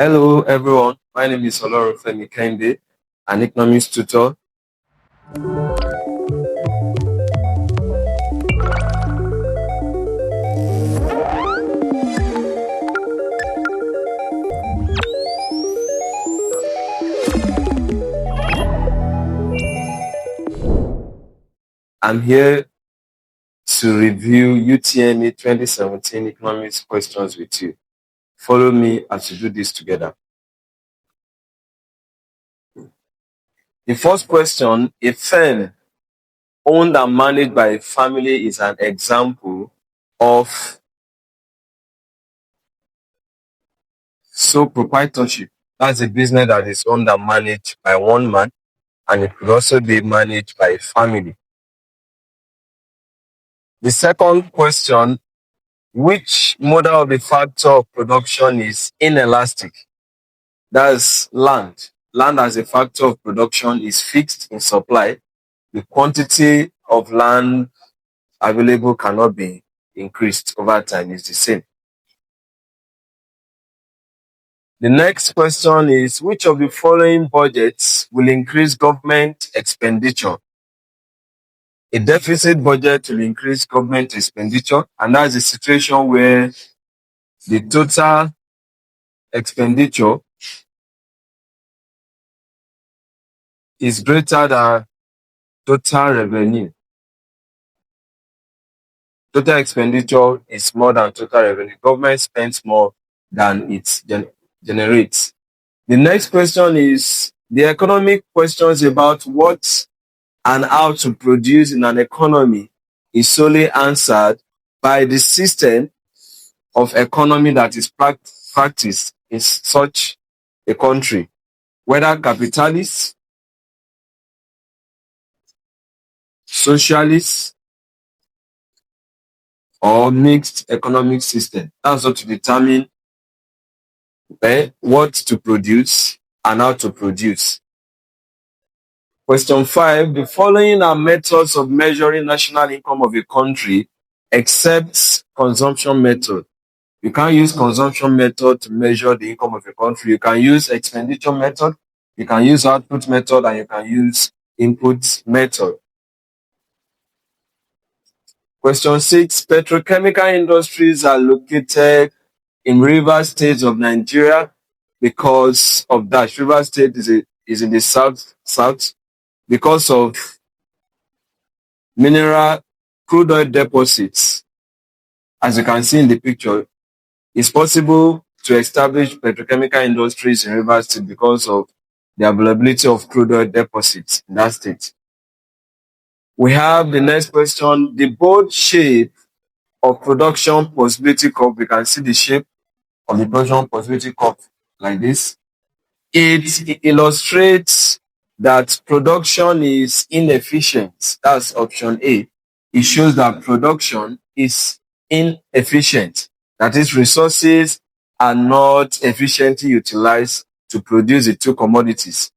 Hello, everyone. My name is Olorunfemi Kende, an economics tutor. I'm here to review Utme 2017 economics questions with you. Follow me as we do this together. The first question: a firm owned and managed by a family is an example of sole proprietorship. That's a business that is owned and managed by one man, and it could also be managed by a family. The second question: which model of the factor of production is inelastic? That's land. Land as a factor of production is fixed in supply. The quantity of land available cannot be increased over time, it's the same. The next question is: which of the following budgets will increase government expenditure? A deficit budget will increase government expenditure, and that's a situation where the total expenditure is greater than total revenue. Total expenditure is more than total revenue. Government spends more than it generates. The next question is: the economic questions about what and how to produce in an economy is solely answered by the system of economy that is practiced in such a country, whether capitalist, socialist, or mixed economic system. That's what to determine what to produce and how to produce. Question 5: the following are methods of measuring national income of a country except consumption method. You can't use consumption method to measure the income of a country. You can use expenditure method, you can use output method, and you can use input method. Question 6: petrochemical industries are located in river states of Nigeria because of that. River State is in the south because of mineral crude oil deposits. As you can see in the picture, it's possible to establish petrochemical industries in River State because of the availability of crude oil deposits in that state. We have the next question: the bold shape of production possibility curve. We can see the shape of the production possibility curve like this. It illustrates that production is inefficient. That's option A. It shows that production is inefficient. That is, resources are not efficiently utilized to produce the two commodities.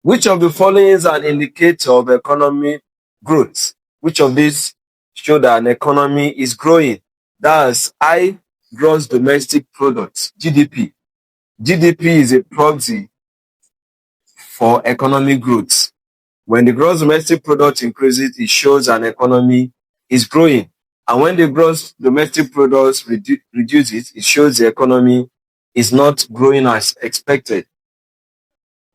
Which of the following is an indicator of economic growth? Which of these show that an economy is growing? That's high gross domestic product, GDP. GDP is a proxy for economic growth. When the gross domestic product increases, it shows an economy is growing. And when the gross domestic product reduces, it shows the economy is not growing as expected.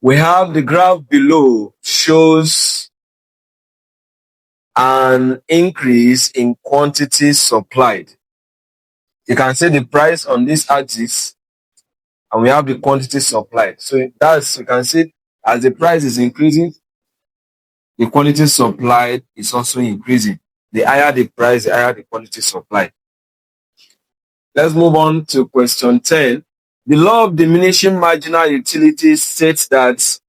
We have the graph below shows an increase in quantity supplied. You can see the price on this axis, and we have the quantity supplied. So you can see as the price is increasing, the quantity supplied is also increasing. The higher the price, the higher the quantity supplied. Let's move on to question 10. The law of diminishing marginal utility states that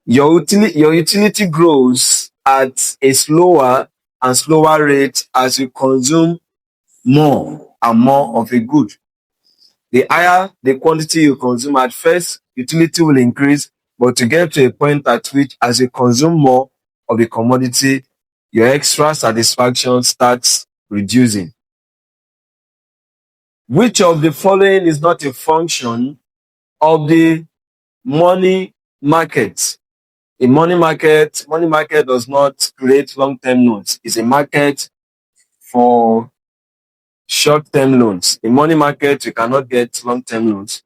your utility grows at a slower and slower rate as you consume more and more of a good. The higher the quantity you consume, at first, utility will increase, but to get to a point at which, as you consume more of the commodity, your extra satisfaction starts reducing. Which of the following is not a function of the money market? A money market does not create long-term loans. It's a market for short-term loans. In money market, you cannot get long-term loans.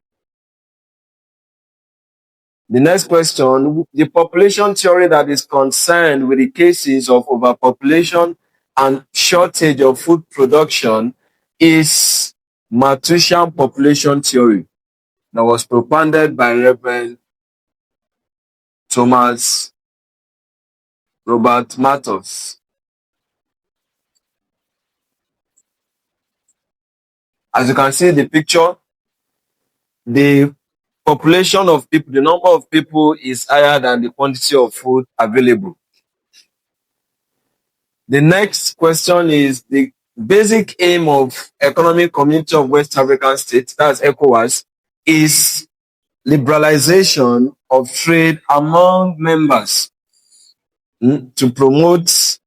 The next question, the population theory that is concerned with the cases of overpopulation and shortage of food production is Malthusian population theory that was propounded by Reverend Thomas Robert Malthus. As you can see in the picture, the population of people, the number of people is higher than the quantity of food available. The next question is the basic aim of Economic Community of West African States, that's ECOWAS, is liberalization of trade among members to promote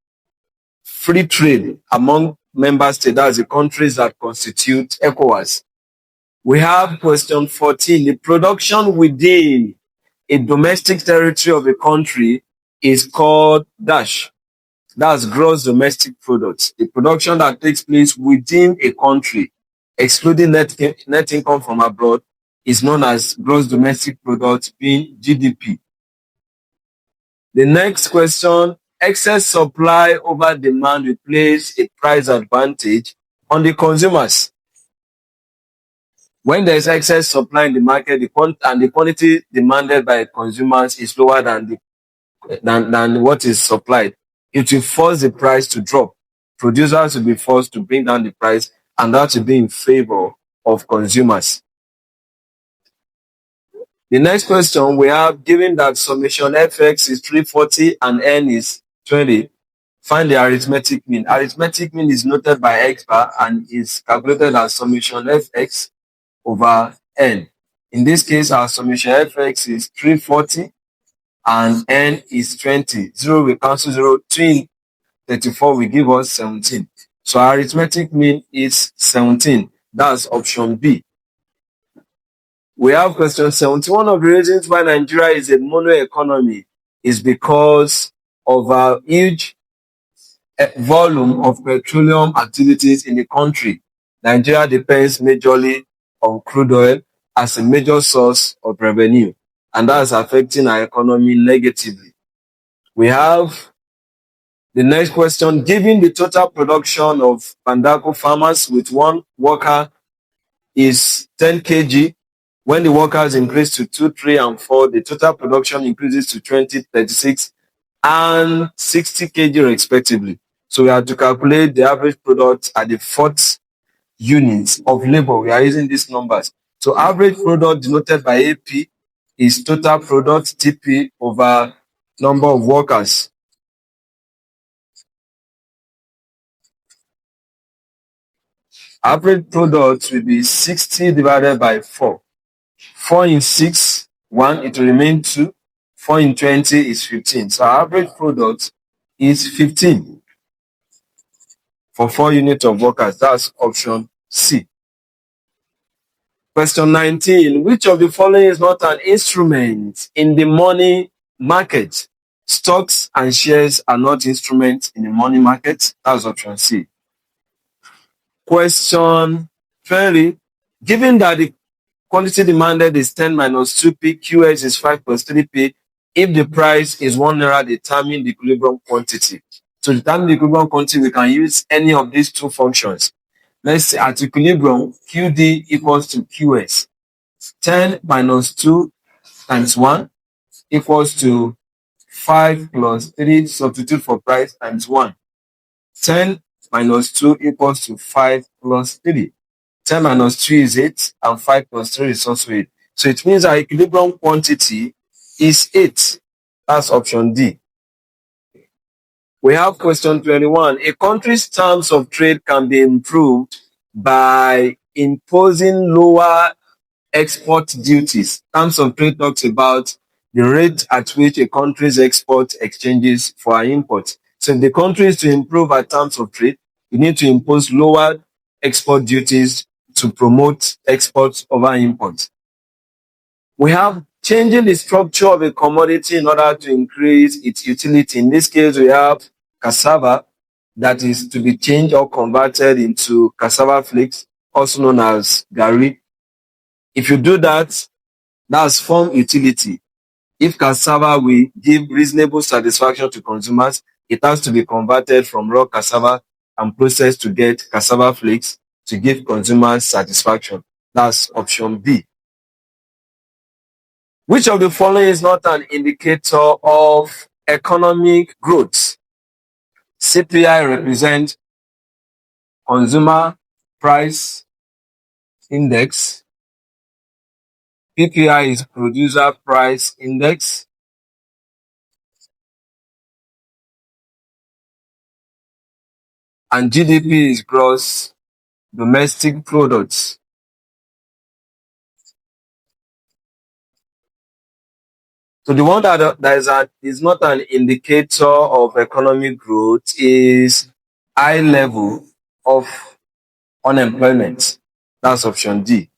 free trade among member states, that's the countries that constitute ECOWAS. We have question 14. The production within a domestic territory of a country is called dash. That's gross domestic product. The production that takes place within a country, excluding net income from abroad, is known as gross domestic product, being GDP. The next question, excess supply over demand will place a price advantage on the consumers. When there is excess supply in the market, the quantity demanded by consumers is lower than what is supplied, it will force the price to drop. Producers will be forced to bring down the price, and that will be in favor of consumers. The next question we have, given that summation fx is 340 and n is 20, find the arithmetic mean. Arithmetic mean is noted by x bar and is calculated as summation fx over n. In this case, our summation fx is 340 and n is 20. 0 will cancel 0. 2 34 will give us 17. So our arithmetic mean is 17. That's option B. We have question 17. One of the reasons why Nigeria is a mono economy is because of our huge volume of petroleum activities in the country. Nigeria depends majorly on crude oil as a major source of revenue, and that's affecting our economy negatively. We have the next question. Given the total production of Bandako farmers with one worker is 10 kg, when the workers increase to 2, 3, and 4, the total production increases to 20, 36, and 60 kg respectively. So we have to calculate the average product at the fourth units of labor. We are using these numbers. So average product denoted by AP is total product TP over number of workers. Average product will be 60 divided by 4. 4 in 6, 1, it will remain 2. 4 in 20 is 15. So our average product is 15 for 4 units of workers. That's option C. Question 19. Which of the following is not an instrument in the money market? Stocks and shares are not instruments in the money market. That's option C. Question 20. Given that the quantity demanded is 10 minus 2p, QS is 5 plus 3p, if the price is 1 naira, determine the equilibrium quantity. To determine the equilibrium quantity, we can use any of these two functions. Let's say at equilibrium, QD equals to QS. 10 minus 2 times 1 equals to 5 plus 3, substitute for price, times 1. 10 minus 2 equals to 5 plus 3. 10 minus 2 is 8, and 5 plus 3 is also 8. So it means our equilibrium quantity is 8. That's option D. We have question 21. A country's terms of trade can be improved by imposing lower export duties. Terms of trade talks about the rate at which a country's export exchanges for our import. So if the country is to improve our terms of trade, we need to impose lower export duties to promote exports over imports. We have changing the structure of a commodity in order to increase its utility. In this case, we have cassava that is to be changed or converted into cassava flakes, also known as gari. If you do that, that's form utility. If cassava will give reasonable satisfaction to consumers, it has to be converted from raw cassava and processed to get cassava flakes to give consumers satisfaction. That's option B. Which of the following is not an indicator of economic growth? CPI represents Consumer Price Index. PPI is Producer Price Index. And GDP is Gross Domestic Products. So the one that is not an indicator of economic growth is high level of unemployment. That's option D.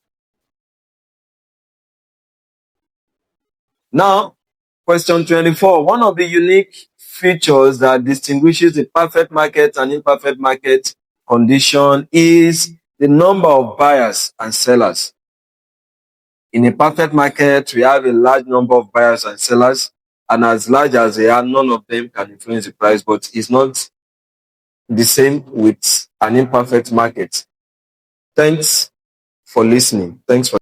Now, question 24. One of the unique features that distinguishes the perfect market and imperfect market condition is the number of buyers and sellers. In a perfect market, we have a large number of buyers and sellers, and as large as they are, none of them can influence the price, but it's not the same with an imperfect market. Thanks for listening. Thanks for